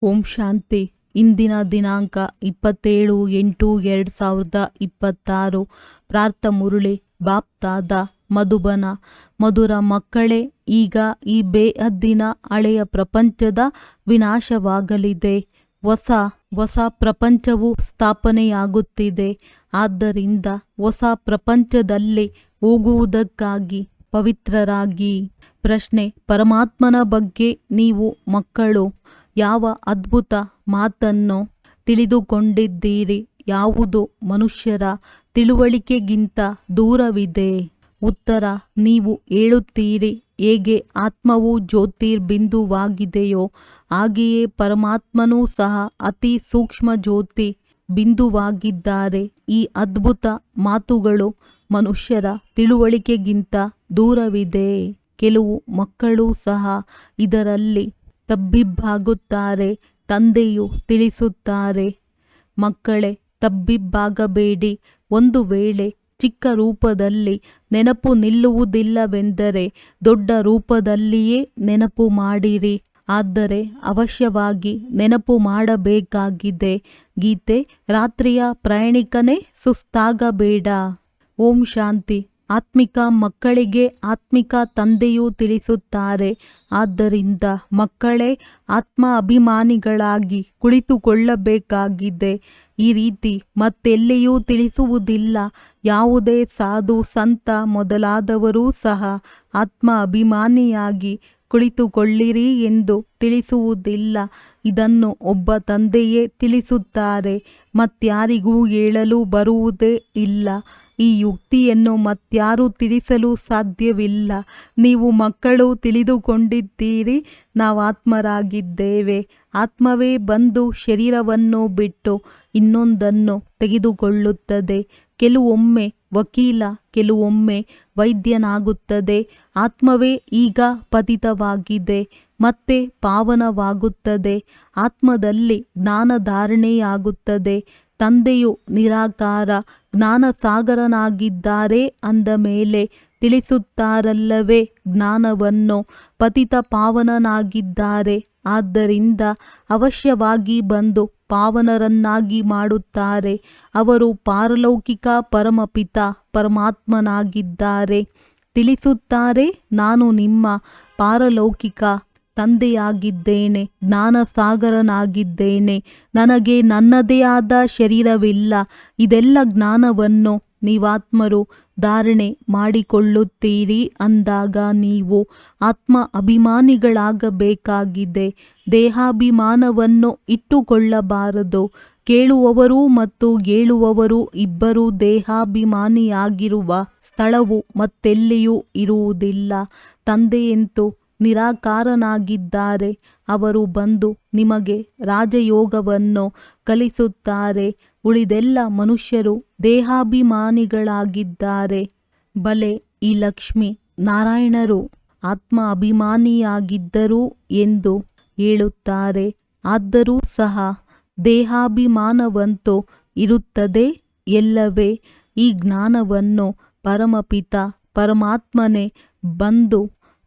ಓಂ ಶಾಂತಿ. ಇಂದಿನ ದಿನಾಂಕ 27/8/2026. ಪ್ರಾರ್ಥ ಮುರಳಿ ಬಾಪ್ ದಾದಾ ಮಧುಬನ. ಮಧುರ ಮಕ್ಕಳೇ, ಈಗ ಈ ಬೇಹದ್ದಿನ ಹಳೆಯ ಪ್ರಪಂಚದ ವಿನಾಶವಾಗಲಿದೆ. ಹೊಸ ಪ್ರಪಂಚವು ಸ್ಥಾಪನೆಯಾಗುತ್ತಿದೆ. ಆದ್ದರಿಂದ ಹೊಸ ಪ್ರಪಂಚದಲ್ಲಿ ಹೋಗುವುದಕ್ಕಾಗಿ ಪವಿತ್ರರಾಗಿ. ಪ್ರಶ್ನೆ: ಪರಮಾತ್ಮನ ಬಗ್ಗೆ ನೀವು ಮಕ್ಕಳು ಯಾವ ಅದ್ಭುತ ಮಾತನ್ನು ತಿಳಿದುಕೊಂಡಿದ್ದೀರಿ? ಯಾವುದು ಮನುಷ್ಯರ ತಿಳುವಳಿಕೆಗಿಂತ ದೂರವಿದೆ? ಉತ್ತರ: ನೀವು ಹೇಳುತ್ತೀರಿ, ಹೇಗೆ ಆತ್ಮವು ಜ್ಯೋತಿರ್ಬಿಂದುವಾಗಿದೆಯೋ ಹಾಗೆಯೇ ಪರಮಾತ್ಮನೂ ಸಹ ಅತಿ ಸೂಕ್ಷ್ಮ ಜ್ಯೋತಿ ಬಿಂದುವಾಗಿದ್ದಾರೆ. ಈ ಅದ್ಭುತ ಮಾತುಗಳು ಮನುಷ್ಯರ ತಿಳುವಳಿಕೆಗಿಂತ ದೂರವಿದೆ. ಕೆಲವು ಮಕ್ಕಳು ಸಹ ಇದರಲ್ಲಿ ತಬ್ಬಿಬ್ಬಾಗುತ್ತಾರೆ. ತಂದೆಯು ತಿಳಿಸುತ್ತಾರೆ, ಮಕ್ಕಳೇ, ತಬ್ಬಿಬ್ಬಾಗಬೇಡಿ. ಒಂದು ವೇಳೆ ಚಿಕ್ಕ ರೂಪದಲ್ಲಿ ನೆನಪು ನಿಲ್ಲುವುದಿಲ್ಲವೆಂದರೆ ದೊಡ್ಡ ರೂಪದಲ್ಲಿಯೇ ನೆನಪು ಮಾಡಿರಿ. ಆದರೆ ಅವಶ್ಯವಾಗಿ ನೆನಪು ಮಾಡಬೇಕಾಗಿದೆ. ಗೀತೆ: ರಾತ್ರಿಯ ಪ್ರಯಾಣಿಕನೇ, ಸುಸ್ತಾಗಬೇಡ. ಓಂ ಶಾಂತಿ. ಆತ್ಮಿಕ ಮಕ್ಕಳಿಗೆ ಆತ್ಮಿಕ ತಂದೆಯು ತಿಳಿಸುತ್ತಾರೆ, ಆದ್ದರಿಂದ ಮಕ್ಕಳೇ ಆತ್ಮ ಅಭಿಮಾನಿಗಳಾಗಿ ಕುಳಿತುಕೊಳ್ಳಬೇಕಾಗಿದೆ. ಈ ರೀತಿ ಮತ್ತೆಲ್ಲಿಯೂ ತಿಳಿಸುವುದಿಲ್ಲ. ಯಾವುದೇ ಸಾಧು ಸಂತ ಮೊದಲಾದವರೂ ಸಹ ಆತ್ಮ ಅಭಿಮಾನಿಯಾಗಿ ಕುಳಿತುಕೊಳ್ಳಿರಿ ಎಂದು ತಿಳಿಸುವುದಿಲ್ಲ. ಇದನ್ನು ಒಬ್ಬ ತಂದೆಯೇ ತಿಳಿಸುತ್ತಾರೆ. ಮತ್ಯಾರಿಗೂ ಹೇಳಲು ಬರುವುದೇ ಇಲ್ಲ. ಈ ಯುಕ್ತಿಯನ್ನು ಮತ್ಯಾರೂ ತಿಳಿಸಲು ಸಾಧ್ಯವಿಲ್ಲ. ನೀವು ಮಕ್ಕಳು ತಿಳಿದುಕೊಂಡಿದ್ದೀರಿ, ನಾವು ಆತ್ಮರಾಗಿದ್ದೇವೆ. ಆತ್ಮವೇ ಬಂದು ಶರೀರವನ್ನು ಬಿಟ್ಟು ಇನ್ನೊಂದನ್ನು ತೆಗೆದುಕೊಳ್ಳುತ್ತದೆ. ಕೆಲವೊಮ್ಮೆ ವಕೀಲ, ಕೆಲವೊಮ್ಮೆ ವೈದ್ಯನಾಗುತ್ತದೆ. ಆತ್ಮವೇ ಈಗ ಪತಿತವಾಗಿದೆ, ಮತ್ತೆ ಪಾವನವಾಗುತ್ತದೆ. ಆತ್ಮದಲ್ಲಿ ಜ್ಞಾನಧಾರಣೆಯಾಗುತ್ತದೆ. ತಂದೆಯು ನಿರಾಕಾರ ಜ್ಞಾನಸಾಗರನಾಗಿದ್ದಾರೆ ಅಂದ ಮೇಲೆ ತಿಳಿಸುತ್ತಾರಲ್ಲವೇ ಜ್ಞಾನವನ್ನು. ಪತಿತ ಪಾವನನಾಗಿದ್ದಾರೆ, ಆದ್ದರಿಂದ ಅವಶ್ಯವಾಗಿ ಬಂದು ಪಾವನರನ್ನಾಗಿ ಮಾಡುತ್ತಾರೆ. ಅವರು ಪಾರಲೌಕಿಕ ಪರಮಪಿತ ಪರಮಾತ್ಮನಾಗಿದ್ದಾರೆ. ತಿಳಿಸುತ್ತಾರೆ, ನಾನು ನಿಮ್ಮ ಪಾರಲೌಕಿಕ ತಂದೆಯಾಗಿದ್ದೇನೆ, ಜ್ಞಾನಸಾಗರನಾಗಿದ್ದೇನೆ. ನನಗೆ ನನ್ನದೇ ಆದ ಶರೀರವಿಲ್ಲ. ಇದೆಲ್ಲ ಜ್ಞಾನವನ್ನು ನೀವಾತ್ಮರು ಧಾರಣೆ ಮಾಡಿಕೊಳ್ಳುತ್ತೀರಿ ಅಂದಾಗ ನೀವು ಆತ್ಮ ಅಭಿಮಾನಿಗಳಾಗಬೇಕಾಗಿದೆ. ದೇಹಾಭಿಮಾನವನ್ನು ಇಟ್ಟುಕೊಳ್ಳಬಾರದು. ಕೇಳುವವರು ಮತ್ತು ಹೇಳುವವರು ಇಬ್ಬರೂ ದೇಹಾಭಿಮಾನಿಯಾಗಿರುವ ಸ್ಥಳವು ಮತ್ತೆಲ್ಲಿಯೂ ಇರುವುದಿಲ್ಲ. ತಂದೆಯಂತೂ ನಿರಾಕಾರನಾಗಿದ್ದಾರೆ. ಅವರು ಬಂದು ನಿಮಗೆ ರಾಜಯೋಗವನ್ನು ಕಲಿಸುತ್ತಾರೆ. ಉಳಿದೆಲ್ಲ ಮನುಷ್ಯರು ದೇಹಾಭಿಮಾನಿಗಳಾಗಿದ್ದಾರೆ. ಬಲೆ, ಈ ಲಕ್ಷ್ಮೀ ನಾರಾಯಣರು ಆತ್ಮ ಅಭಿಮಾನಿಯಾಗಿದ್ದರು ಎಂದು ಹೇಳುತ್ತಾರೆ. ಆದರೂ ಸಹ ದೇಹಾಭಿಮಾನವಂತೂ ಇರುತ್ತದೆ ಎಲ್ಲವೇ. ಈ ಜ್ಞಾನವನ್ನು ಪರಮಪಿತ ಪರಮಾತ್ಮನೇ ಬಂದು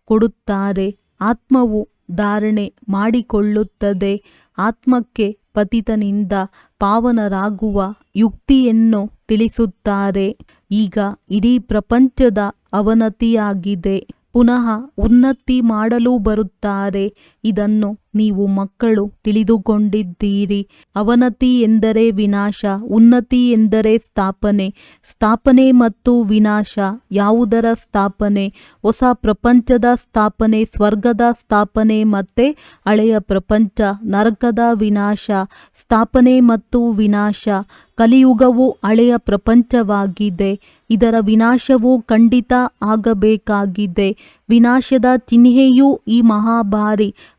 ಕೊಡುತ್ತಾರೆ. ಆತ್ಮವು ಧಾರಣೆ ಮಾಡಿಕೊಳ್ಳುತ್ತದೆ. ಆತ್ಮಕ್ಕೆ ಪತಿತನಿಂದ ಪಾವನರಾಗುವ ಯುಕ್ತಿಯನ್ನು ತಿಳಿಸುತ್ತಾರೆ. ಈಗ ಇಡೀ ಪ್ರಪಂಚದ ಅವನತಿಯಾಗಿದೆ. ಪುನಃ ಉನ್ನತಿ ಮಾಡಲು ಬರುತ್ತಾರೆ. ಇದನ್ನು ನೀವು ಮಕ್ಕಳು ತಿಳಿದುಕೊಂಡಿದ್ದೀರಿ. ಅವನತಿ ಎಂದರೆ ವಿನಾಶ, ಉನ್ನತಿ ಎಂದರೆ ಸ್ಥಾಪನೆ. ಸ್ಥಾಪನೆ ಮತ್ತು ವಿನಾಶ. ಯಾವುದರ ಸ್ಥಾಪನೆ? ಹೊಸ ಪ್ರಪಂಚದ ಸ್ಥಾಪನೆ, ಸ್ವರ್ಗದ ಸ್ಥಾಪನೆ. ಮತ್ತೆ ಹಳೆಯ ಪ್ರಪಂಚ, ನರಕದ ವಿನಾಶ. ಸ್ಥಾಪನೆ ಮತ್ತು ವಿನಾಶ. ಕಲಿಯುಗವು ಹಳೆಯ ಪ್ರಪಂಚವಾಗಿದೆ. ಇದರ ವಿನಾಶವು ಖಂಡಿತ ಆಗಬೇಕಾಗಿದೆ. ವಿನಾಶದ ಚಿಹ್ನೆಯೂ ಈ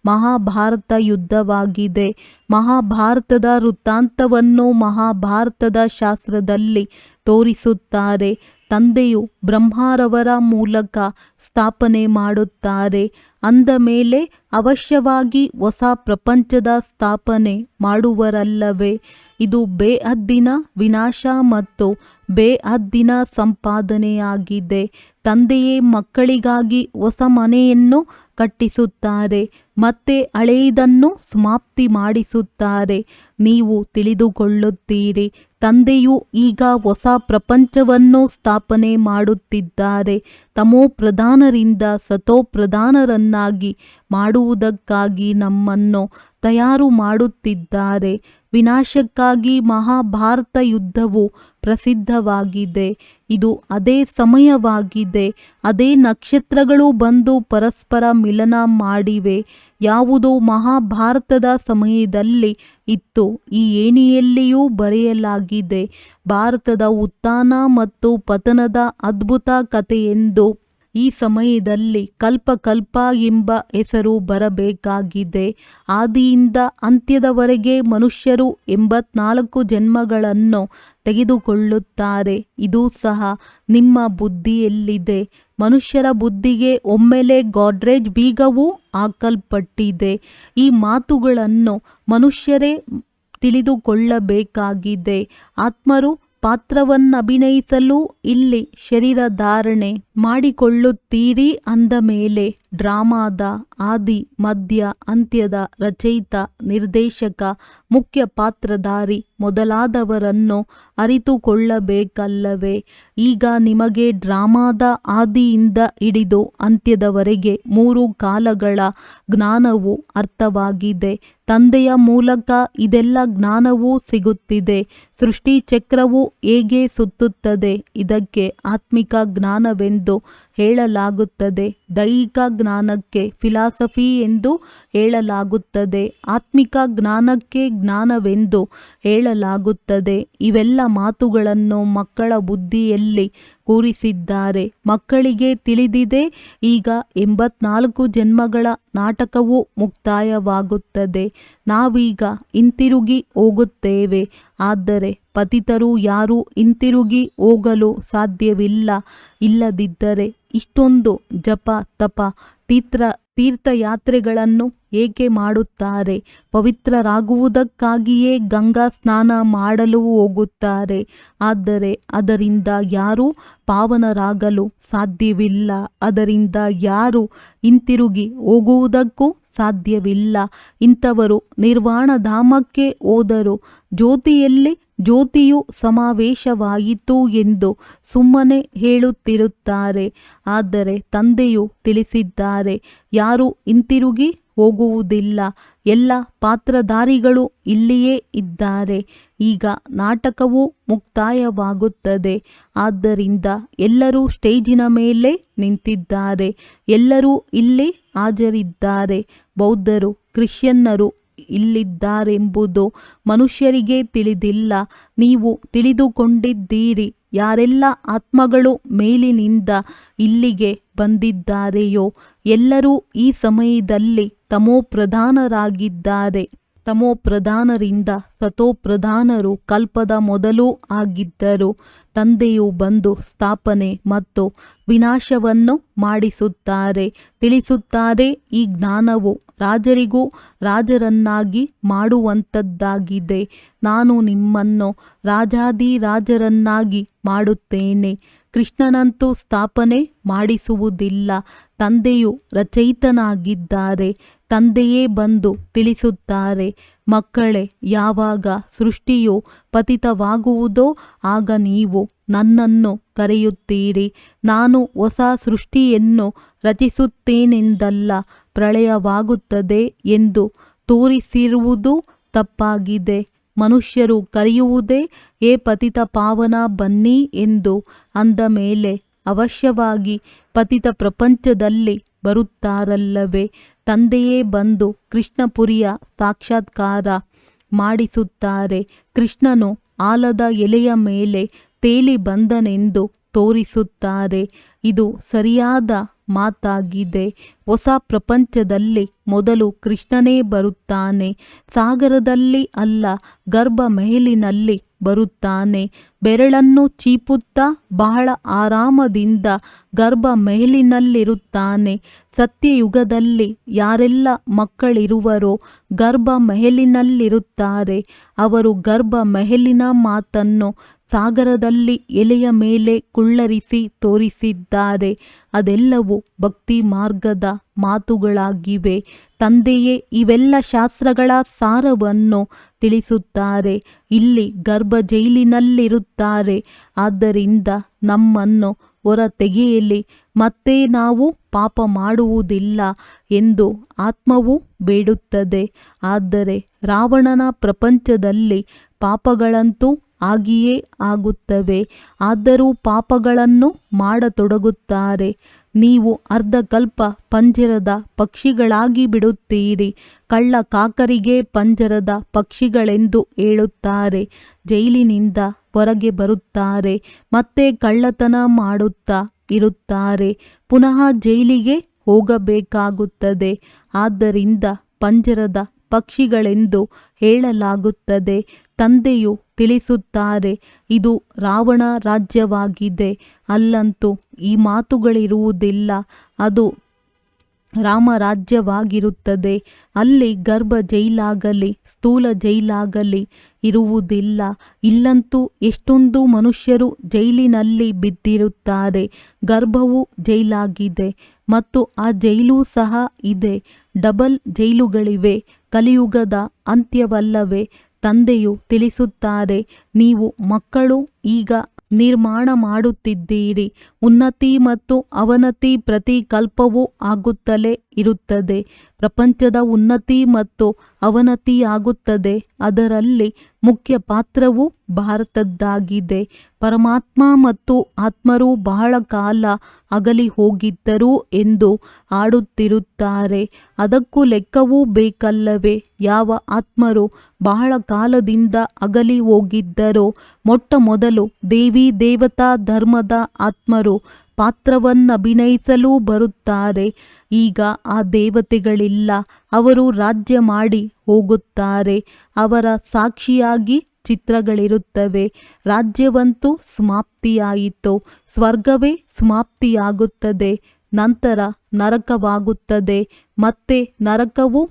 ಮಹಾಭಾರತ ಯುದ್ಧವಾಗಿದೆ. ಮಹಾಭಾರತದ ವೃತ್ತಾಂತವನ್ನು ಮಹಾಭಾರತದ ಶಾಸ್ತ್ರದಲ್ಲಿ ತೋರಿಸುತ್ತಾರೆ. ತಂದೆಯು ಬ್ರಹ್ಮರವರ ಮೂಲಕ ಸ್ಥಾಪನೆ ಮಾಡುತ್ತಾರೆ. ಅಂದ ಮೇಲೆ ಅವಶ್ಯವಾಗಿ ಹೊಸ ಪ್ರಪಂಚದ ಸ್ಥಾಪನೆ ಮಾಡುವರಲ್ಲವೇ. ಇದು ಬೇಹದ್ದಿನ ವಿನಾಶ ಮತ್ತು ಬೇಹದ್ದಿನ ಸಂಪಾದನೆಯಾಗಿದೆ. ತಂದೆಯೇ ಮಕ್ಕಳಿಗಾಗಿ ಹೊಸ ಮನೆಯನ್ನು ಕಟ್ಟಿಸುತ್ತಾರೆ, ಮತ್ತೆ ಹಳೆಯದನ್ನು ಸಮಾಪ್ತಿ ಮಾಡಿಸುತ್ತಾರೆ. ನೀವು ತಿಳಿದುಕೊಳ್ಳುತ್ತೀರಿ, ತಂದೆಯು ಈಗ ಹೊಸ ಪ್ರಪಂಚವನ್ನು ಸ್ಥಾಪನೆ ಮಾಡುತ್ತಿದ್ದಾರೆ. ತಮೋಪ್ರಧಾನರಿಂದ ಸತೋಪ್ರಧಾನರನ್ನಾಗಿ ಮಾಡುವುದಕ್ಕಾಗಿ ನಮ್ಮನ್ನು ತಯಾರು ಮಾಡುತ್ತಿದ್ದಾರೆ. ವಿನಾಶಕ್ಕಾಗಿ ಮಹಾಭಾರತ ಯುದ್ಧವು ಪ್ರಸಿದ್ಧವಾಗಿದೆ. ಇದು ಅದೇ ಸಮಯವಾಗಿದೆ. ಅದೇ ನಕ್ಷತ್ರಗಳು ಬಂದು ಪರಸ್ಪರ ಮಿಲನ ಮಾಡಿವೆ. ಯಾವುದು ಮಹಾಭಾರತದ ಸಮಯದಲ್ಲಿ ಇತ್ತು, ಈ ಏಣಿಯಲ್ಲಿಯೂ ಬರೆಯಲಾಗಿದೆ. ಭಾರತದ ಉತ್ಥಾನ ಮತ್ತು ಪತನದ ಅದ್ಭುತ ಕಥೆಯೆಂದು ಈ ಸಮಯದಲ್ಲಿ ಕಲ್ಪ ಎಂಬ ಹೆಸರು ಬರಬೇಕಾಗಿದೆ. ಆದಿಯಿಂದ ಅಂತ್ಯದವರೆಗೆ ಮನುಷ್ಯರು 84 ಜನ್ಮಗಳನ್ನು ತೆಗೆದುಕೊಳ್ಳುತ್ತಾರೆ. ಇದು ಸಹ ನಿಮ್ಮ ಬುದ್ಧಿಯಲ್ಲಿದೆ. ಮನುಷ್ಯರ ಬುದ್ಧಿಗೆ ಒಮ್ಮೆಲೆ ಗಾಡ್ರೇಜ್ ಬೀಗವೂ ಹಾಕಲ್ಪಟ್ಟಿದೆ. ಈ ಮಾತುಗಳನ್ನು ಮನುಷ್ಯರೇ ತಿಳಿದುಕೊಳ್ಳಬೇಕಾಗಿದೆ. ಆತ್ಮರು ಪಾತ್ರವನ್ನಭಿನಯಿಸಲು ಇಲ್ಲಿ ಶರೀರ ಧಾರಣೆ ಮಾಡಿಕೊಳ್ಳುತ್ತೀರಿ ಅಂದ ಮೇಲೆ ಡ್ರಾಮಾದ ಆದಿ ಮಧ್ಯ ಅಂತ್ಯದ ರಚಯಿತ, ನಿರ್ದೇಶಕ, ಮುಖ್ಯ ಪಾತ್ರಧಾರಿ ಮೊದಲಾದವರನ್ನು ಅರಿತುಕೊಳ್ಳಬೇಕಲ್ಲವೇ? ಈಗ ನಿಮಗೆ ಡ್ರಾಮಾದ ಆದಿಯಿಂದ ಹಿಡಿದು ಅಂತ್ಯದವರೆಗೆ 3 ಕಾಲಗಳ ಜ್ಞಾನವು ಅರ್ಥವಾಗಿದೆ. ತಂದೆಯ ಮೂಲಕ ಇದೆಲ್ಲ ಜ್ಞಾನವೂ ಸಿಗುತ್ತಿದೆ. ಸೃಷ್ಟಿ ಚಕ್ರವು ಹೇಗೆ ಸುತ್ತುತ್ತದೆ, ಇದಕ್ಕೆ ಆತ್ಮಿಕ ಜ್ಞಾನವೆಂದು ಹೇಳಲಾಗುತ್ತದೆ. ದೈಹಿಕ ಜ್ಞಾನಕ್ಕೆ ಫಿಲಾಸಫಿ ಎಂದು ಹೇಳಲಾಗುತ್ತದೆ. ಆತ್ಮಿಕ ಜ್ಞಾನಕ್ಕೆ ಜ್ಞಾನವೆಂದು ಹೇಳಲಾಗುತ್ತದೆ. ಇವೆಲ್ಲ ಮಾತುಗಳನ್ನು ಮಕ್ಕಳ ಬುದ್ಧಿಯಲ್ಲಿ ಕೂರಿಸಿದ್ದಾರೆ. ಮಕ್ಕಳಿಗೆ ತಿಳಿದಿದೆ, ಈಗ 84 ಜನ್ಮಗಳ ನಾಟಕವು ಮುಕ್ತಾಯವಾಗುತ್ತದೆ. ನಾವೀಗ ಹಿಂತಿರುಗಿ ಹೋಗುತ್ತೇವೆ. ಆದರೆ ಪತಿತರು ಯಾರೂ ಹಿಂತಿರುಗಿ ಹೋಗಲು ಸಾಧ್ಯವಿಲ್ಲ. ಇಲ್ಲದಿದ್ದರೆ ಇಷ್ಟೊಂದು ಜಪ ತಪ ತೀರ್ಥಯಾತ್ರೆಗಳನ್ನು ಏಕೆ ಮಾಡುತ್ತಾರೆ? ಪವಿತ್ರರಾಗುವುದಕ್ಕಾಗಿಯೇ ಗಂಗಾ ಸ್ನಾನ ಮಾಡಲು ಹೋಗುತ್ತಾರೆ. ಆದರೆ ಅದರಿಂದ ಯಾರೂ ಪಾವನರಾಗಲು ಸಾಧ್ಯವಿಲ್ಲ. ಅದರಿಂದ ಯಾರೂ ಹಿಂತಿರುಗಿ ಹೋಗುವುದಕ್ಕೂ ಸಾಧ್ಯವಿಲ್ಲ. ಇಂಥವರು ನಿರ್ವಾಣಧಾಮಕ್ಕೆ ಹೋದರು. ಜ್ಯೋತಿಯಲ್ಲಿ ಜ್ಯೋತಿಯು ಸಮಾವೇಶವಾಯಿತು ಎಂದು ಸುಮ್ಮನೆ ಹೇಳುತ್ತಿರುತ್ತಾರೆ. ಆದರೆ ತಂದೆಯು ತಿಳಿಸಿದ್ದಾರೆ, ಯಾರೂ ಹಿಂತಿರುಗಿ ಹೋಗುವುದಿಲ್ಲ. ಎಲ್ಲ ಪಾತ್ರಧಾರಿಗಳು ಇಲ್ಲಿಯೇ ಇದ್ದಾರೆ. ಈಗ ನಾಟಕವು ಮುಕ್ತಾಯವಾಗುತ್ತದೆ. ಆದ್ದರಿಂದ ಎಲ್ಲರೂ ಸ್ಟೇಜಿನ ಮೇಲೆ ನಿಂತಿದ್ದಾರೆ. ಎಲ್ಲರೂ ಇಲ್ಲಿ ಹಾಜರಿದ್ದಾರೆ. ಬೌದ್ಧರು, ಕ್ರಿಶ್ಚಿಯನ್ನರು ಇಲ್ಲಿದ್ದಾರೆಂಬುದು ಮನುಷ್ಯರಿಗೆ ತಿಳಿದಿಲ್ಲ. ನೀವು ತಿಳಿದುಕೊಂಡಿದ್ದೀರಿ. ಯಾರೆಲ್ಲ ಆತ್ಮಗಳು ಮೇಲಿನಿಂದ ಇಲ್ಲಿಗೆ ಬಂದಿದ್ದಾರೆಯೋ ಎಲ್ಲರೂ ಈ ಸಮಯದಲ್ಲಿ ತಮೋಪ್ರಧಾನರಾಗಿದ್ದಾರೆ. ತಮೋಪ್ರಧಾನರಿಂದ ಸತೋಪ್ರಧಾನರು ಕಲ್ಪದ ಮೊದಲು ಆಗಿದ್ದರು. ತಂದೆಯು ಬಂದು ಸ್ಥಾಪನೆ ಮತ್ತು ವಿನಾಶವನ್ನು ಮಾಡಿಸುತ್ತಾರೆ, ತಿಳಿಸುತ್ತಾರೆ. ಈ ಜ್ಞಾನವು ರಾಜರಿಗೂ ರಾಜರನ್ನಾಗಿ ಮಾಡುವಂಥದ್ದಾಗಿದೆ. ನಾನು ನಿಮ್ಮನ್ನು ರಾಜಾದಿರಾಜರನ್ನಾಗಿ ಮಾಡುತ್ತೇನೆ. ಕೃಷ್ಣನಂತೂ ಸ್ಥಾಪನೆ ಮಾಡಿಸುವುದಿಲ್ಲ. ತಂದೆಯು ರಚಯಿತನಾಗಿದ್ದಾರೆ. ತಂದೆಯೇ ಬಂದು ತಿಳಿಸುತ್ತಾರೆ, ಮಕ್ಕಳೇ, ಯಾವಾಗ ಸೃಷ್ಟಿಯು ಪತಿತವಾಗುವುದೋ ಆಗ ನೀವು ನನ್ನನ್ನು ಕರೆಯುತ್ತೀರಿ. ನಾನು ಹೊಸ ಸೃಷ್ಟಿಯನ್ನು ರಚಿಸುತ್ತೇನೆಂದಲ್ಲ, ಪ್ರಳಯವಾಗುತ್ತದೆ ಎಂದು ತೋರಿಸಿರುವುದು ತಪ್ಪಾಗಿದೆ. ಮನುಷ್ಯರು ಕರೆಯುವುದೇ ಏ ಪತಿತ ಪಾವನ ಬನ್ನಿ ಎಂದು. ಅಂದ ಮೇಲೆ ಅವಶ್ಯವಾಗಿ ಪತಿತ ಪ್ರಪಂಚದಲ್ಲಿ ಬರುತ್ತಾರಲ್ಲವೇ? ತಂದೆಯೇ ಬಂದು ಕೃಷ್ಣಪುರಿಯ ಸಾಕ್ಷಾತ್ಕಾರ ಮಾಡಿಸುತ್ತಾರೆ. ಕೃಷ್ಣನು ಆಲದ ಎಲೆಯ ಮೇಲೆ ತೇಲಿ ಬಂದನೆಂದು ತೋರಿಸುತ್ತಾರೆ. ಇದು ಸರಿಯಾದ ಮಾತಾಗಿದೆ. ಹೊಸ ಪ್ರಪಂಚದಲ್ಲಿ ಮೊದಲು ಕೃಷ್ಣನೇ ಬರುತ್ತಾನೆ. ಸಾಗರದಲ್ಲಿ ಅಲ್ಲ, ಗರ್ಭ ಮೆಹಲಿನಲ್ಲಿ ಬರುತ್ತಾನೆ. ಬೆರಳನ್ನು ಚೀಪುತ್ತಾ ಬಹಳ ಆರಾಮದಿಂದ ಗರ್ಭ ಮೆಹಲಿನಲ್ಲಿರುತ್ತಾನೆ. ಸತ್ಯಯುಗದಲ್ಲಿ ಯಾರೆಲ್ಲ ಮಕ್ಕಳಿರುವರೋ ಗರ್ಭ ಮೆಹಲಿನಲ್ಲಿರುತ್ತಾರೆ. ಅವರು ಗರ್ಭ ಮೆಹಲಿನ ಮಾತನ್ನು ಸಾಗರದಲ್ಲಿ ಎಲೆಯ ಮೇಲೆ ಕುಳ್ಳರಿಸಿ ತೋರಿಸಿದ್ದಾರೆ. ಅದೆಲ್ಲವೂ ಭಕ್ತಿ ಮಾರ್ಗದ ಮಾತುಗಳಾಗಿವೆ. ತಂದೆಯೇ ಇವೆಲ್ಲ ಶಾಸ್ತ್ರಗಳ ಸಾರವನ್ನು ತಿಳಿಸುತ್ತಾರೆ. ಇಲ್ಲಿ ಗರ್ಭ ಜೈಲಿನಲ್ಲಿರುತ್ತಾರೆ. ಆದ್ದರಿಂದ ನಮ್ಮನ್ನು ಹೊರ ತೆಗೆಯಲಿ, ಮತ್ತೆ ನಾವು ಪಾಪ ಮಾಡುವುದಿಲ್ಲ ಎಂದು ಆತ್ಮವು ಬೇಡುತ್ತದೆ. ಆದರೆ ರಾವಣನ ಪ್ರಪಂಚದಲ್ಲಿ ಪಾಪಗಳಂತೂ ಆಗಿಯೇ ಆಗುತ್ತವೆ. ಆದರೂ ಪಾಪಗಳನ್ನು ಮಾಡತೊಡಗುತ್ತಾರೆ. ನೀವು ಅರ್ಧಕಲ್ಪ ಪಂಜರದ ಪಕ್ಷಿಗಳಾಗಿ ಬಿಡುತ್ತೀರಿ. ಕಳ್ಳ ಕಾಕರಿಗೆ ಪಂಜರದ ಪಕ್ಷಿಗಳೆಂದು ಹೇಳುತ್ತಾರೆ. ಜೈಲಿನಿಂದ ಹೊರಗೆ ಬರುತ್ತಾರೆ, ಮತ್ತೆ ಕಳ್ಳತನ ಮಾಡುತ್ತಾ ಇರುತ್ತಾರೆ, ಪುನಃ ಜೈಲಿಗೆ ಹೋಗಬೇಕಾಗುತ್ತದೆ. ಆದ್ದರಿಂದ ಪಂಜರದ ಪಕ್ಷಿಗಳೆಂದು ಹೇಳಲಾಗುತ್ತದೆ. ತಂದೆಯು ತಿಳಿಸುತ್ತಾರೆ, ಇದು ರಾವಣ ರಾಜ್ಯವಾಗಿದೆ. ಅಲ್ಲಂತೂ ಈ ಮಾತುಗಳಿರುವುದಿಲ್ಲ. ಅದು ರಾಮರಾಜ್ಯವಾಗಿರುತ್ತದೆ. ಅಲ್ಲಿ ಗರ್ಭ ಜೈಲಾಗಲಿ ಸ್ಥೂಲ ಜೈಲಾಗಲಿ ಇರುವುದಿಲ್ಲ. ಇಲ್ಲಂತೂ ಎಷ್ಟೊಂದು ಮನುಷ್ಯರು ಜೈಲಿನಲ್ಲಿ ಬಿದ್ದಿರುತ್ತಾರೆ. ಗರ್ಭವು ಜೈಲಾಗಿದೆ ಮತ್ತು ಆ ಜೈಲು ಸಹ ಇದೆ. ಡಬಲ್ ಜೈಲುಗಳಿವೆ. ಕಲಿಯುಗದ ಅಂತ್ಯವಲ್ಲವೇ? ತಂದೆಯು ತಿಳಿಸುತ್ತಾರೆ, ನೀವು ಮಕ್ಕಳು ಈಗ ನಿರ್ಮಾಣ ಮಾಡುತ್ತಿದ್ದೀರಿ. ಉನ್ನತಿ ಮತ್ತು ಅವನತಿ ಪ್ರತಿ ಕಲ್ಪವೂ ಆಗುತ್ತಲೇ ಇರುತ್ತದೆ. ಪ್ರಪಂಚದ ಉನ್ನತಿ ಮತ್ತು ಅವನತಿಯಾಗುತ್ತದೆ. ಅದರಲ್ಲಿ ಮುಖ್ಯ ಪಾತ್ರವು ಭಾರತದ್ದಾಗಿದೆ. ಪರಮಾತ್ಮ ಮತ್ತು ಆತ್ಮರು ಬಹಳ ಕಾಲ ಅಗಲಿ ಹೋಗಿದ್ದರು ಎಂದು ಆಡುತ್ತಿರುತ್ತಾರೆ. ಅದಕ್ಕೂ ಲೆಕ್ಕವೂ ಬೇಕಲ್ಲವೇ? ಯಾವ ಆತ್ಮರು ಬಹಳ ಕಾಲದಿಂದ ಅಗಲಿ ಹೋಗಿದ್ದರೋ ಮೊಟ್ಟ ಮೊದಲು ದೇವಿ ದೇವತಾ ಧರ್ಮದ ಆತ್ಮರು ಪಾತ್ರವನ್ನಭಿನಯಿಸಲು ಬರುತ್ತಾರೆ. ಈಗ ಆ ದೇವತೆಗಳಿಲ್ಲ. ಅವರು ರಾಜ್ಯ ಮಾಡಿ ಹೋಗುತ್ತಾರೆ. ಅವರ ಸಾಕ್ಷಿಯಾಗಿ ಚಿತ್ರಗಳಿರುತ್ತವೆ. ರಾಜ್ಯವಂತೂ ಸಮಾಪ್ತಿಯಾಯಿತು. ಸ್ವರ್ಗವೇ ಸಮಾಪ್ತಿಯಾಗುತ್ತದೆ. ನಂತರ ನರಕವಾಗುತ್ತದೆ. ಮತ್ತೆ ನರಕವು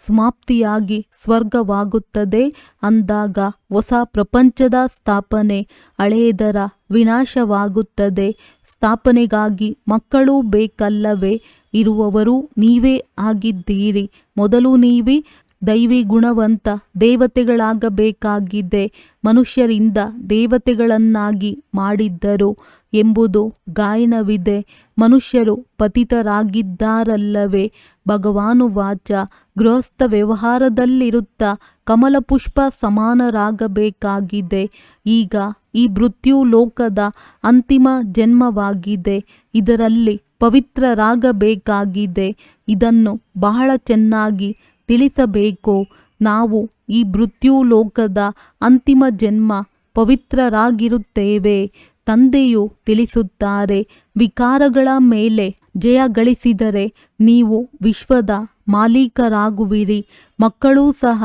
ಸಮಾಪ್ತಿಯಾಗಿ ಸ್ವರ್ಗವಾಗುತ್ತದೆ. ಅಂದಾಗ ಹೊಸ ಪ್ರಪಂಚದ ಸ್ಥಾಪನೆ, ಹಳೆಯದರ ವಿನಾಶವಾಗುತ್ತದೆ. ಸ್ಥಾಪನೆಗಾಗಿ ಮಕ್ಕಳು ಬೇಕಲ್ಲವೇ? ಇರುವವರು ನೀವೇ ಆಗಿದ್ದೀರಿ. ಮೊದಲು ನೀವೇ ದೈವಿ ಗುಣವಂತ ದೇವತೆಗಳಾಗಬೇಕಾಗಿದೆ. ಮನುಷ್ಯರಿಂದ ದೇವತೆಗಳನ್ನಾಗಿ ಮಾಡಿದ್ದರು ಎಂಬುದು ಗಾಯನವಿದೆ. ಮನುಷ್ಯರು ಪತಿತರಾಗಿದ್ದಾರಲ್ಲವೇ? ಭಗವಾನುವಾಚ, ಗೃಹಸ್ಥ ವ್ಯವಹಾರದಲ್ಲಿರುತ್ತಾ ಕಮಲಪುಷ್ಪ ಸಮಾನರಾಗಬೇಕಾಗಿದೆ. ಈಗ ಈ ಮೃತ್ಯು ಲೋಕದ ಅಂತಿಮ ಜನ್ಮವಾಗಿದೆ. ಇದರಲ್ಲಿ ಪವಿತ್ರರಾಗಬೇಕಾಗಿದೆ. ಇದನ್ನು ಬಹಳ ಚೆನ್ನಾಗಿ ತಿಳಿಸಬೇಕು. ನಾವು ಈ ಮೃತ್ಯು ಲೋಕದ ಅಂತಿಮ ಜನ್ಮ ಪವಿತ್ರರಾಗಿರುತ್ತೇವೆ. ತಂದೆಯು ತಿಳಿಸುತ್ತಾರೆ, ವಿಕಾರಗಳ ಮೇಲೆ ಜಯ ಗಳಿಸಿದರೆ ನೀವು ವಿಶ್ವದ ಮಾಲೀಕರಾಗುವಿರಿ. ಮಕ್ಕಳೂ ಸಹ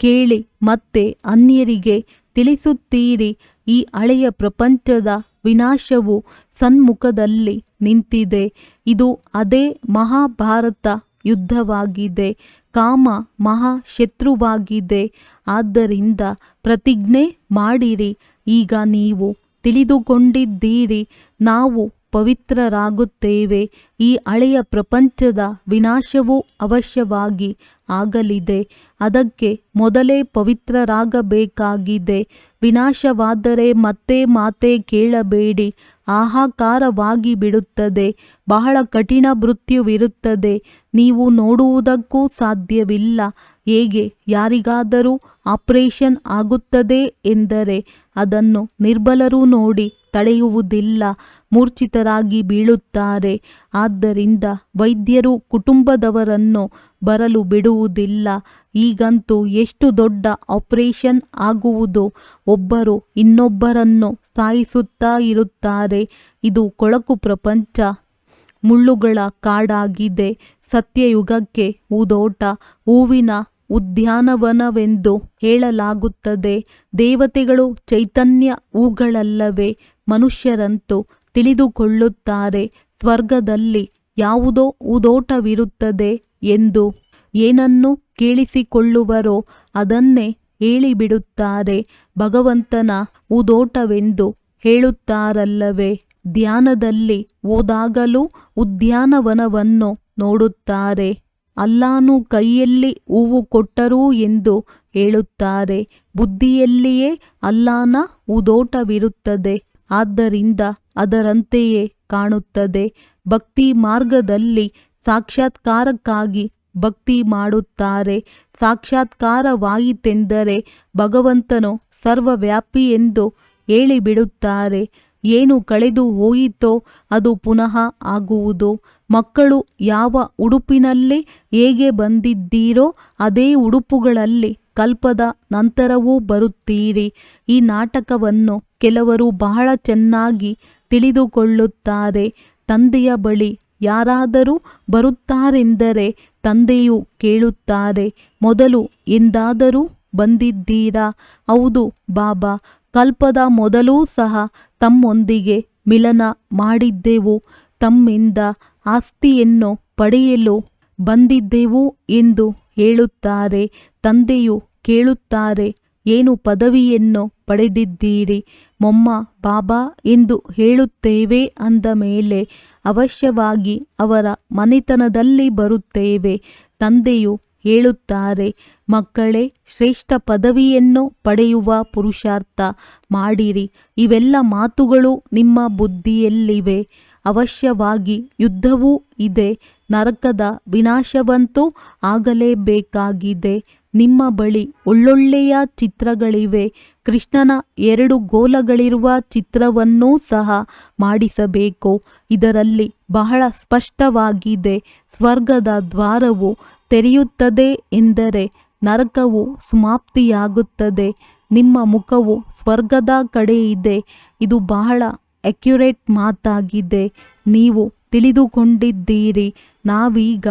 ಕೇಳಿ ಮತ್ತೆ ಅನ್ಯರಿಗೆ ತಿಳಿಸುತ್ತೀರಿ. ಈ ಹಳೆಯ ಪ್ರಪಂಚದ ವಿನಾಶವು ಸನ್ಮುಖದಲ್ಲಿ ನಿಂತಿದೆ. ಇದು ಅದೇ ಮಹಾಭಾರತ ಯುದ್ಧವಾಗಿದೆ. ಕಾಮ ಮಹಾಶತ್ರುವಾಗಿದೆ. ಆದ್ದರಿಂದ ಪ್ರತಿಜ್ಞೆ ಮಾಡಿರಿ. ಈಗ ನೀವು ತಿಳಿದುಕೊಂಡಿದ್ದೀರಿ, ನಾವು ಪವಿತ್ರರಾಗುತ್ತೇವೆ. ಈ ಹಳೆಯ ಪ್ರಪಂಚದ ವಿನಾಶವು ಅವಶ್ಯವಾಗಿ ಆಗಲಿದೆ. ಅದಕ್ಕೆ ಮೊದಲೇ ಪವಿತ್ರರಾಗಬೇಕಾಗಿದೆ. ವಿನಾಶವಾದರೆ ಮತ್ತೆ ಮಾತೆ ಕೇಳಬೇಡಿ. ಹಾಹಾಕಾರವಾಗಿ ಬಿಡುತ್ತದೆ. ಬಹಳ ಕಠಿಣ ಮೃತ್ಯುವಿರುತ್ತದೆ. ನೀವು ನೋಡುವುದಕ್ಕೂ ಸಾಧ್ಯವಿಲ್ಲ. ಹೇಗೆ ಯಾರಿಗಾದರೂ ಆಪರೇಷನ್ ಆಗುತ್ತದೆ ಎಂದರೆ ಅದನ್ನು ನಿರ್ಬಲರು ನೋಡಿ ತಡೆಯುವುದಿಲ್ಲ. ಮೂರ್ಛಿತರಾಗಿ ಬೀಳುತ್ತಾರೆ. ಆದ್ದರಿಂದ ವೈದ್ಯರು ಕುಟುಂಬದವರನ್ನು ಬರಲು ಬಿಡುವುದಿಲ್ಲ. ಈಗಂತೂ ಎಷ್ಟು ದೊಡ್ಡ ಆಪರೇಷನ್ ಆಗುವುದು. ಒಬ್ಬರು ಇನ್ನೊಬ್ಬರನ್ನು ಸಾಯಿಸುತ್ತಾ ಇರುತ್ತಾರೆ. ಇದು ಕೊಳಕು ಪ್ರಪಂಚ, ಮುಳ್ಳುಗಳ ಕಾಡಾಗಿದೆ. ಸತ್ಯಯುಗಕ್ಕೆ ಹೂದೋಟ, ಹೂವಿನ ಉದ್ಯಾನವನವೆಂದು ಹೇಳಲಾಗುತ್ತದೆ. ದೇವತೆಗಳು ಚೈತನ್ಯ ಹೂಗಳಲ್ಲವೇ? ಮನುಷ್ಯರಂತೂ ತಿಳಿದುಕೊಳ್ಳುತ್ತಾರೆ ಸ್ವರ್ಗದಲ್ಲಿ ಯಾವುದೋ ಹೂದೋಟವಿರುತ್ತದೆ ಎಂದು. ಏನನ್ನು ಕೇಳಿಸಿಕೊಳ್ಳುವರೋ ಅದನ್ನೇ ಹೇಳಿಬಿಡುತ್ತಾರೆ. ಭಗವಂತನ ಉದೋಟವೆಂದು ಹೇಳುತ್ತಾರಲ್ಲವೇ. ಧ್ಯಾನದಲ್ಲಿ ಹೋದಾಗಲೂ ಉದ್ಯಾನವನವನ್ನು ನೋಡುತ್ತಾರೆ. ಅಲ್ಲಾನು ಕೈಯಲ್ಲಿ ಹೂವು ಕೊಟ್ಟರು ಎಂದು ಹೇಳುತ್ತಾರೆ. ಬುದ್ಧಿಯಲ್ಲಿಯೇ ಅಲ್ಲಾನ ಉದೋಟವಿರುತ್ತದೆ. ಆದ್ದರಿಂದ ಅದರಂತೆಯೇ ಕಾಣುತ್ತದೆ. ಭಕ್ತಿ ಮಾರ್ಗದಲ್ಲಿ ಸಾಕ್ಷಾತ್ಕಾರಕ್ಕಾಗಿ ಭಕ್ತಿ ಮಾಡುತ್ತಾರೆ. ಸಾಕ್ಷಾತ್ಕಾರವಾಯಿತೆಂದರೆ ಭಗವಂತನು ಸರ್ವವ್ಯಾಪಿ ಎಂದು ಹೇಳಿಬಿಡುತ್ತಾರೆ. ಏನು ಕಳೆದು ಹೋಯಿತೋ ಅದು ಪುನಃ ಆಗುವುದು. ಮಕ್ಕಳು ಯಾವ ಉಡುಪಿನಲ್ಲಿ ಹೇಗೆ ಬಂದಿದ್ದೀರೋ ಅದೇ ಉಡುಪುಗಳಲ್ಲಿ ಕಲ್ಪದ ನಂತರವೂ ಬರುತ್ತೀರಿ. ಈ ನಾಟಕವನ್ನು ಕೆಲವರು ಬಹಳ ಚೆನ್ನಾಗಿ ತಿಳಿದುಕೊಳ್ಳುತ್ತಾರೆ. ತಂದೆಯ ಬಳಿ ಯಾರಾದರೂ ಬರುತ್ತಾರೆಂದರೆ ತಂದೆಯು ಕೇಳುತ್ತಾರೆ, ಮೊದಲು ಎಂದಾದರೂ ಬಂದಿದ್ದೀರಾ? ಹೌದು ಬಾಬಾ, ಕಲ್ಪದ ಮೊದಲೂ ಸಹ ತಮ್ಮೊಂದಿಗೆ ಮಿಲನ ಮಾಡಿದ್ದೆವು. ತಮ್ಮಿಂದ ಆಸ್ತಿಯನ್ನು ಪಡೆಯಲು ಬಂದಿದ್ದೆವು ಎಂದು ಹೇಳುತ್ತಾರೆ. ತಂದೆಯು ಕೇಳುತ್ತಾರೆ, ಏನು ಪದವಿಯನ್ನು ಪಡೆದಿದ್ದೀರಿ? ಮೊಮ್ಮ ಬಾಬಾ ಎಂದು ಹೇಳುತ್ತೇವೆ. ಅಂದ ಮೇಲೆ ಅವಶ್ಯವಾಗಿ ಅವರ ಮನೆತನದಲ್ಲಿ ಬರುತ್ತೇವೆ. ತಂದೆಯು ಹೇಳುತ್ತಾರೆ, ಮಕ್ಕಳೇ, ಶ್ರೇಷ್ಠ ಪದವಿಯನ್ನು ಪಡೆಯುವ ಪುರುಷಾರ್ಥ ಮಾಡಿರಿ. ಇವೆಲ್ಲ ಮಾತುಗಳು ನಿಮ್ಮ ಬುದ್ಧಿಯಲ್ಲಿವೆ. ಅವಶ್ಯವಾಗಿ ಯುದ್ಧವೂ ಇದೆ. ನರಕದ ವಿನಾಶವಂತೂ ಆಗಲೇಬೇಕಾಗಿದೆ. ನಿಮ್ಮ ಬಳಿ ಒಳ್ಳೊಳ್ಳೆಯ ಚಿತ್ರಗಳಿವೆ. ಕೃಷ್ಣನ 2 ಗೋಲಗಳಿರುವ ಚಿತ್ರವನ್ನೂ ಸಹ ಮಾಡಿಸಬೇಕು. ಇದರಲ್ಲಿ ಬಹಳ ಸ್ಪಷ್ಟವಾಗಿದೆ, ಸ್ವರ್ಗದ ದ್ವಾರವು ತೆರೆಯುತ್ತದೆ ಎಂದರೆ ನರಕವು ಸಮಾಪ್ತಿಯಾಗುತ್ತದೆ. ನಿಮ್ಮ ಮುಖವು ಸ್ವರ್ಗದ ಕಡೆ ಇದೆ. ಇದು ಬಹಳ ಅಕ್ಯುರೇಟ್ ಮಾತಾಗಿದೆ. ನೀವು ತಿಳಿದುಕೊಂಡಿದ್ದೀರಿ. ನಾವೀಗ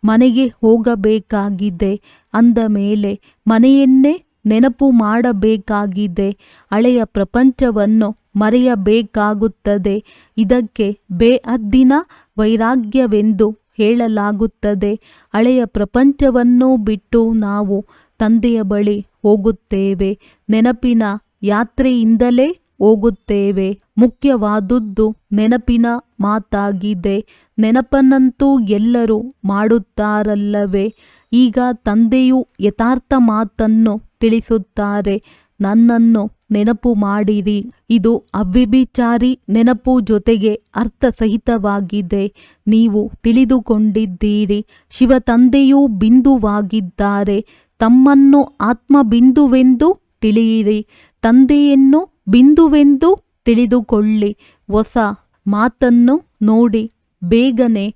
ಮನೆಗೆ ಹೋಗಬೇಕಾಗಿದೆ. ಅಂದ ಮೇಲೆ ಮನೆಯನ್ನೇ ನೆನಪು ಮಾಡಬೇಕಾಗಿದೆ. ಹಳೆಯ ಪ್ರಪಂಚವನ್ನು ಮರೆಯಬೇಕಾಗುತ್ತದೆ. ಇದಕ್ಕೆ ಬೇಹದ್ದಿನ ವೈರಾಗ್ಯವೆಂದು ಹೇಳಲಾಗುತ್ತದೆ. ಹಳೆಯ ಪ್ರಪಂಚವನ್ನು ಬಿಟ್ಟು ನಾವು ತಂದೆಯ ಬಳಿ ಹೋಗುತ್ತೇವೆ. ನೆನಪಿನ ಯಾತ್ರೆಯಿಂದಲೇ ಹೋಗುತ್ತೇವೆ. ಮುಖ್ಯವಾದುದು ನೆನಪಿನ ಮಾತಾಗಿದೆ. ನೆನಪನ್ನಂತೂ ಎಲ್ಲರೂ ಮಾಡುತ್ತಾರಲ್ಲವೇ. ಈಗ ತಂದೆಯು ಯಥಾರ್ಥ ಮಾತನ್ನು ತಿಳಿಸುತ್ತಾರೆ. ನನ್ನನ್ನು ನೆನಪು ಮಾಡಿರಿ. ಇದು ಅವ್ಯಭಿಚಾರಿ ನೆನಪು, ಜೊತೆಗೆ ಅರ್ಥಸಹಿತವಾಗಿದೆ. ನೀವು ತಿಳಿದುಕೊಂಡಿದ್ದೀರಿ, ಶಿವ ತಂದೆಯೂ ಬಿಂದುವಾಗಿದ್ದಾರೆ. ತಮ್ಮನ್ನು ಆತ್ಮಬಿಂದುವೆಂದು ತಿಳಿಯಿರಿ. ತಂದೆಯನ್ನು ಬಿಂದುವೆಂದು ತಿಳಿದುಕೊಳ್ಳಿ. ಹೊಸ ಮಾತನ್ನು ನೋಡಿ ಬೇಗನೆ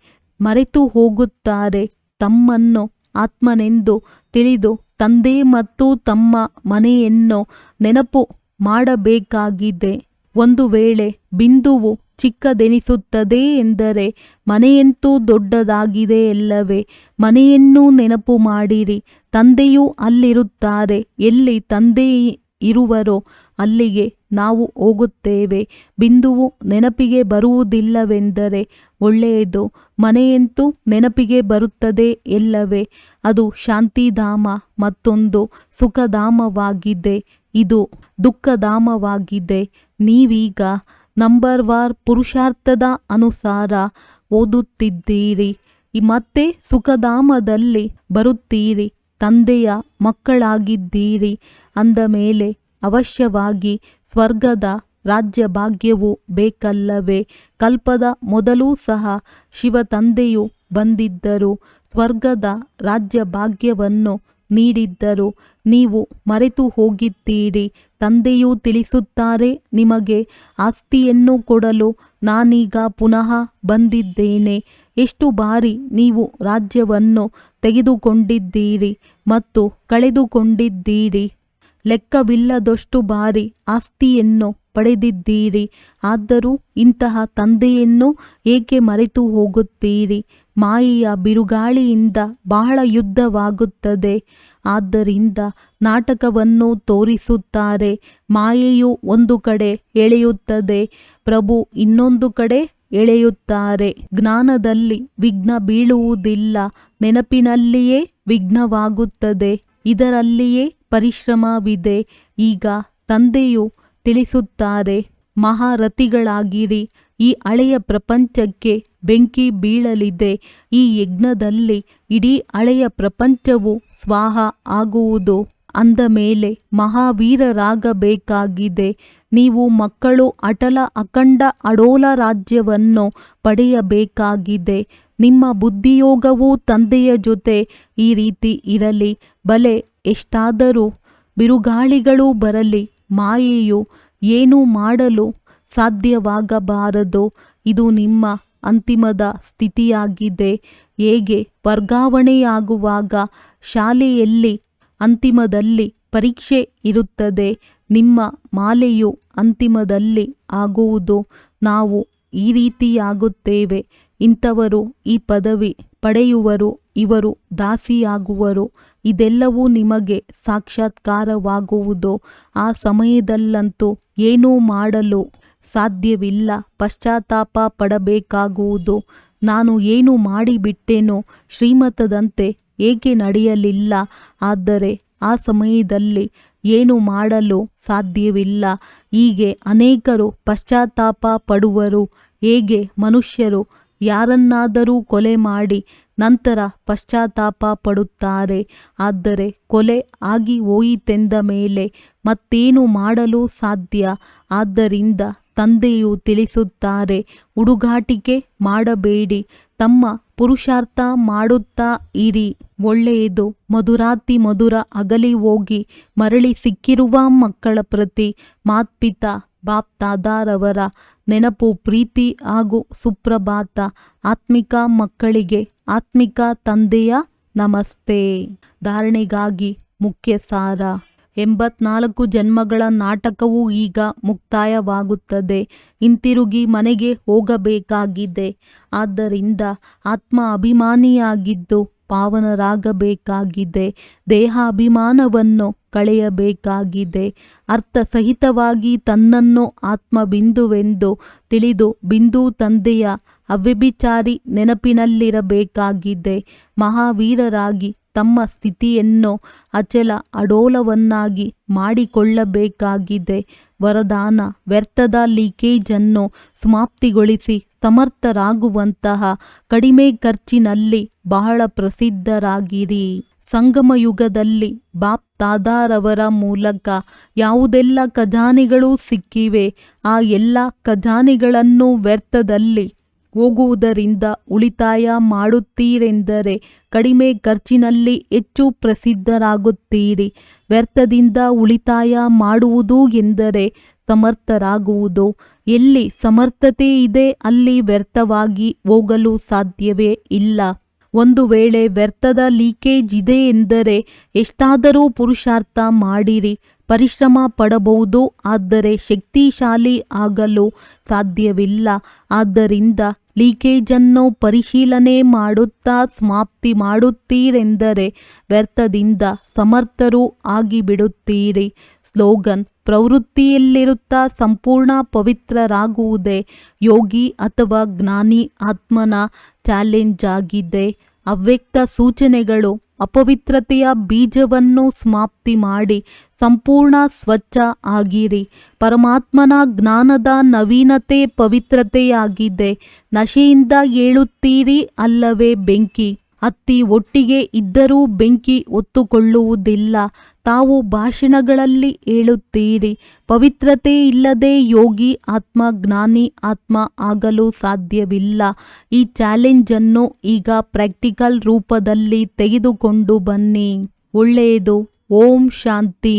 ಮರೆತು ಹೋಗುತ್ತಾರೆ. ತಮ್ಮನ್ನು ಆತ್ಮನೆಂದು ತಿಳಿದು ತಂದೆ ಮತ್ತು ತಮ್ಮ ಮನೆಯನ್ನು ನೆನಪು ಮಾಡಬೇಕಾಗಿದೆ. ಒಂದು ವೇಳೆ ಬಿಂದುವು ಚಿಕ್ಕದೆನಿಸುತ್ತದೆ ಎಂದರೆ ಮನೆಯಂತೂ ದೊಡ್ಡದಾಗಿದೆ ಅಲ್ಲವೇ. ಮನೆಯನ್ನು ನೆನಪು ಮಾಡಿರಿ. ತಂದೆಯೂ ಅಲ್ಲಿರುತ್ತಾರೆ. ಎಲ್ಲಿ ತಂದೆ ಇರುವರೋ ಅಲ್ಲಿಗೆ ನಾವು ಹೋಗುತ್ತೇವೆ. ಬಿಂದುವು ನೆನಪಿಗೆ ಬರುವುದಿಲ್ಲವೆಂದರೆ ಒಳ್ಳೆಯದು. ಮನೆಯಂತೂ ನೆನಪಿಗೆ ಬರುತ್ತದೆ ಎಲ್ಲವೇ. ಅದು ಶಾಂತಿಧಾಮ, ಮತ್ತೊಂದು ಸುಖಧಾಮವಾಗಿದೆ. ಇದು ದುಃಖಧಾಮವಾಗಿದೆ. ನೀವೀಗ ನಂಬರ್ವಾರ್ ಪುರುಷಾರ್ಥದ ಅನುಸಾರ ಓದುತ್ತಿದ್ದೀರಿ. ಮತ್ತೆ ಸುಖಧಾಮದಲ್ಲಿ ಬರುತ್ತೀರಿ. ತಂದೆಯ ಮಕ್ಕಳಾಗಿದ್ದೀರಿ. ಅಂದ ಮೇಲೆ ಅವಶ್ಯವಾಗಿ ಸ್ವರ್ಗದ ರಾಜ್ಯ ಭಾಗ್ಯವು ಬೇಕಲ್ಲವೇ. ಕಲ್ಪದ ಮೊದಲೂ ಸಹ ಶಿವ ತಂದೆಯು ಬಂದಿದ್ದರು. ಸ್ವರ್ಗದ ರಾಜ್ಯ ಭಾಗ್ಯವನ್ನು ನೀಡಿದ್ದರು. ನೀವು ಮರೆತು ಹೋಗಿದ್ದೀರಿ. ತಂದೆಯು ತಿಳಿಸುತ್ತಾರೆ, ನಿಮಗೆ ಆಸ್ತಿಯನ್ನು ಕೊಡಲು ನಾನೀಗ ಪುನಃ ಬಂದಿದ್ದೇನೆ. ಎಷ್ಟು ಬಾರಿ ನೀವು ರಾಜ್ಯವನ್ನು ತೆಗೆದುಕೊಂಡಿದ್ದೀರಿ ಮತ್ತು ಕಳೆದುಕೊಂಡಿದ್ದೀರಿ. ಲೆಕ್ಕವಿಲ್ಲದಷ್ಟು ಬಾರಿ ಆಸ್ತಿಯನ್ನು ಪಡೆದಿದ್ದೀರಿ. ಆದರೂ ಇಂತಹ ತಂದೆಯನ್ನು ಏಕೆ ಮರೆತು ಹೋಗುತ್ತೀರಿ? ಮಾಯೆಯ ಬಿರುಗಾಳಿಯಿಂದ ಬಹಳ ಯುದ್ಧವಾಗುತ್ತದೆ. ಆದ್ದರಿಂದ ನಾಟಕವನ್ನು ತೋರಿಸುತ್ತಾರೆ. ಮಾಯೆಯು ಒಂದು ಕಡೆ ಎಳೆಯುತ್ತದೆ, ಪ್ರಭು ಇನ್ನೊಂದು ಕಡೆ ಎಳೆಯುತ್ತಾರೆ. ಜ್ಞಾನದಲ್ಲಿ ವಿಘ್ನ ಬೀಳುವುದಿಲ್ಲ, ನೆನಪಿನಲ್ಲಿಯೇ ವಿಘ್ನವಾಗುತ್ತದೆ. ಇದರಲ್ಲಿಯೇ ಪರಿಶ್ರಮವಿದೆ. ಈಗ ತಂದೆಯು ತಿಳಿಸುತ್ತಾರೆ, ಮಹಾರಥಿಗಳಾಗಿರಿ. ಈ ಹಳೆಯ ಪ್ರಪಂಚಕ್ಕೆ ಬೆಂಕಿ ಬೀಳಲಿದೆ. ಈ ಯಜ್ಞದಲ್ಲಿ ಇಡೀ ಹಳೆಯ ಪ್ರಪಂಚವು ಸ್ವಾಹ ಆಗುವುದು. ಅಂದ ಮೇಲೆ ಮಹಾವೀರರಾಗಬೇಕಾಗಿದೆ. ನೀವು ಮಕ್ಕಳು ಅಟಲ ಅಖಂಡ ಅಡೋಲ ರಾಜ್ಯವನ್ನು ಪಡೆಯಬೇಕಾಗಿದೆ. ನಿಮ್ಮ ಬುದ್ಧಿಯೋಗವು ತಂದೆಯ ಜೊತೆ ಈ ರೀತಿ ಇರಲಿ. ಬಲೆ ಎಷ್ಟಾದರೂ ಬಿರುಗಾಳಿಗಳು ಬರಲಿ, ಮಾಯೆಯು ಏನೂ ಮಾಡಲು ಸಾಧ್ಯವಾಗಬಾರದು. ಇದು ನಿಮ್ಮ ಅಂತಿಮದ ಸ್ಥಿತಿಯಾಗಿದೆ. ಹೇಗೆ ವರ್ಗಾವಣೆಯಾಗುವಾಗ ಶಾಲೆಯಲ್ಲಿ ಅಂತಿಮದಲ್ಲಿ ಪರೀಕ್ಷೆ ಇರುತ್ತದೆ, ನಿಮ್ಮ ಮಾಲೆಯು ಅಂತಿಮದಲ್ಲಿ ಆಗುವುದು. ನಾವು ಈ ರೀತಿಯಾಗುತ್ತೇವೆ. ಇಂಥವರು ಈ ಪದವಿ ಪಡೆಯುವರು, ಇವರು ದಾಸಿಯಾಗುವರು. ಇದೆಲ್ಲವೂ ನಿಮಗೆ ಸಾಕ್ಷಾತ್ಕಾರವಾಗುವುದು. ಆ ಸಮಯದಲ್ಲಂತೂ ಏನೂ ಮಾಡಲು ಸಾಧ್ಯವಿಲ್ಲ. ಪಶ್ಚಾತ್ತಾಪ ಪಡಬೇಕಾಗುವುದು. ನಾನು ಏನು ಮಾಡಿಬಿಟ್ಟೆನೋ, ಶ್ರೀಮತದಂತೆ ಏಕೆ ನಡೆಯಲಿಲ್ಲ. ಆದರೆ ಆ ಸಮಯದಲ್ಲಿ ಏನು ಮಾಡಲು ಸಾಧ್ಯವಿಲ್ಲ. ಹೀಗೆ ಅನೇಕರು ಪಶ್ಚಾತ್ತಾಪ ಪಡುವರು. ಹೇಗೆ ಮನುಷ್ಯರು ಯಾರನ್ನಾದರೂ ಕೊಲೆ ಮಾಡಿ ನಂತರ ಪಶ್ಚಾತ್ತಾಪ ಪಡುತ್ತಾರೆ. ಆದರೆ ಕೊಲೆ ಆಗಿ ಹೋಯಿತೆಂದ ಮೇಲೆ ಮತ್ತೇನು ಮಾಡಲು ಸಾಧ್ಯ? ಆದ್ದರಿಂದ ತಂದೆಯು ತಿಳಿಸುತ್ತಾರೆ, ಹುಡುಗಾಟಿಕೆ ಮಾಡಬೇಡಿ, ತಮ್ಮ ಪುರುಷಾರ್ಥ ಮಾಡುತ್ತಾ ಇರಿ. ಒಳ್ಳೆಯದು. ಮಧುರಾತಿ ಮಧುರ ಅಗಲಿ ಹೋಗಿ ಮರಳಿ ಸಿಕ್ಕಿರುವ ಮಕ್ಕಳ ಪ್ರತಿ ಮಾತ್ಪಿತಾ ಬಾಪ್ ದಾದಾರವರ ನೆನಪು, ಪ್ರೀತಿ ಹಾಗೂ ಸುಪ್ರಭಾತ. ಆತ್ಮಿಕ ಮಕ್ಕಳಿಗೆ ಆತ್ಮಿಕ ತಂದೆಯ ನಮಸ್ತೆ. ಧಾರಣೆಗಾಗಿ ಮುಖ್ಯ ಸಾರ. 84 ಜನ್ಮಗಳ ನಾಟಕವು ಈಗ ಮುಕ್ತಾಯವಾಗುತ್ತದೆ. ಹಿಂತಿರುಗಿ ಮನೆಗೆ ಹೋಗಬೇಕಾಗಿದೆ. ಆದ್ದರಿಂದ ಆತ್ಮ ಅಭಿಮಾನಿಯಾಗಿದ್ದು ಪಾವನರಾಗಬೇಕಾಗಿದೆ. ದೇಹ ಅಭಿಮಾನವನ್ನು ಕಳೆಯಬೇಕಾಗಿದೆ. ಅರ್ಥಸಹಿತವಾಗಿ ತನ್ನನ್ನು ಆತ್ಮಬಿಂದುವೆಂದು ತಿಳಿದು ಬಿಂದು ತಂದೆಯ ಅವ್ಯಭಿಚಾರಿ ನೆನಪಿನಲ್ಲಿರಬೇಕಾಗಿದೆ. ಮಹಾವೀರರಾಗಿ ತಮ್ಮ ಸ್ಥಿತಿಯನ್ನು ಅಚಲ ಅಡೋಲವನ್ನಾಗಿ ಮಾಡಿಕೊಳ್ಳಬೇಕಾಗಿದೆ. ವರದಾನ: ವ್ಯರ್ಥದ ಲೀಕೇಜನ್ನು ಸಮಾಪ್ತಿಗೊಳಿಸಿ ಸಮರ್ಥರಾಗುವಂತಹ ಕಡಿಮೆ ಖರ್ಚಿನಲ್ಲಿ ಬಹಳ ಪ್ರಸಿದ್ಧರಾಗಿರಿ. ಸಂಗಮ ಯುಗದಲ್ಲಿ ಬಾಪ್ ದಾದಾರವರ ಮೂಲಕ ಯಾವುದೆಲ್ಲ ಖಜಾನೆಗಳು ಸಿಕ್ಕಿವೆ, ಆ ಎಲ್ಲ ಖಜಾನೆಗಳನ್ನು ವ್ಯರ್ಥದಲ್ಲಿ ಹೋಗುವುದರಿಂದ ಉಳಿತಾಯ ಮಾಡುತ್ತೀರೆಂದರೆ ಕಡಿಮೆ ಖರ್ಚಿನಲ್ಲಿ ಹೆಚ್ಚು ಪ್ರಸಿದ್ಧರಾಗುತ್ತೀರಿ. ವ್ಯರ್ಥದಿಂದ ಉಳಿತಾಯ ಮಾಡುವುದು ಎಂದರೆ ಸಮರ್ಥರಾಗುವುದು. ಎಲ್ಲಿ ಸಮರ್ಥತೆ ಇದೆ ಅಲ್ಲಿ ವ್ಯರ್ಥವಾಗಿ ಹೋಗಲು ಸಾಧ್ಯವೇ ಇಲ್ಲ. ಒಂದು ವೇಳೆ ವ್ಯರ್ಥದ ಲೀಕೇಜ್ ಇದೆ ಎಂದರೆ ಎಷ್ಟಾದರೂ ಪುರುಷಾರ್ಥ ಮಾಡಿರಿ, ಪರಿಶ್ರಮ ಪಡಬಹುದು, ಆದರೆ ಶಕ್ತಿಶಾಲಿ ಆಗಲು ಸಾಧ್ಯವಿಲ್ಲ. ಆದ್ದರಿಂದ ಲೀಕೇಜನ್ನು ಪರಿಶೀಲನೆ ಮಾಡುತ್ತಾ ಸಮಾಪ್ತಿ ಮಾಡುತ್ತೀರೆಂದರೆ ವ್ಯರ್ಥದಿಂದ ಸಮರ್ಥರೂ ಆಗಿಬಿಡುತ್ತೀರಿ. ಸ್ಲೋಗನ್: ಪ್ರವೃತ್ತಿಯಲ್ಲಿರುತ್ತಾ ಸಂಪೂರ್ಣ ಪವಿತ್ರರಾಗುವುದೇ ಯೋಗಿ ಅಥವಾ ಜ್ಞಾನಿ ಆತ್ಮನ ಚಾಲೆಂಜ್ ಆಗಿದೆ. ಅವ್ಯಕ್ತ ಸೂಚನೆಗಳು: ಅಪವಿತ್ರತೆಯ ಬೀಜವನ್ನು ಸಮಾಪ್ತಿ ಮಾಡಿ ಸಂಪೂರ್ಣ ಸ್ವಚ್ಛ ಆಗಿರಿ. ಪರಮಾತ್ಮನ ಜ್ಞಾನದ ನವೀನತೆ ಪವಿತ್ರತೆಯಾಗಿದೆ. ನಶೆಯಿಂದ ಏಳುತ್ತೀರಿ ಅಲ್ಲವೇ? ಬೆಂಕಿ ಹತ್ತಿ ಒಟ್ಟಿಗೆ ಇದ್ದರೂ ಬೆಂಕಿ ಹೊತ್ತುಕೊಳ್ಳುವುದಿಲ್ಲ. ತಾವು ಭಾಷಣಗಳಲ್ಲಿ ಹೇಳುತ್ತೀರಿ, ಪವಿತ್ರತೆ ಇಲ್ಲದೆ ಯೋಗಿ ಆತ್ಮ ಜ್ಞಾನಿ ಆತ್ಮ ಆಗಲು ಸಾಧ್ಯವಿಲ್ಲ. ಈ ಚಾಲೆಂಜನ್ನು ಈಗ ಪ್ರಾಕ್ಟಿಕಲ್ ರೂಪದಲ್ಲಿ ತೆಗೆದುಕೊಂಡು ಬನ್ನಿ. ಒಳ್ಳೆಯದು. ಓಂ ಶಾಂತಿ.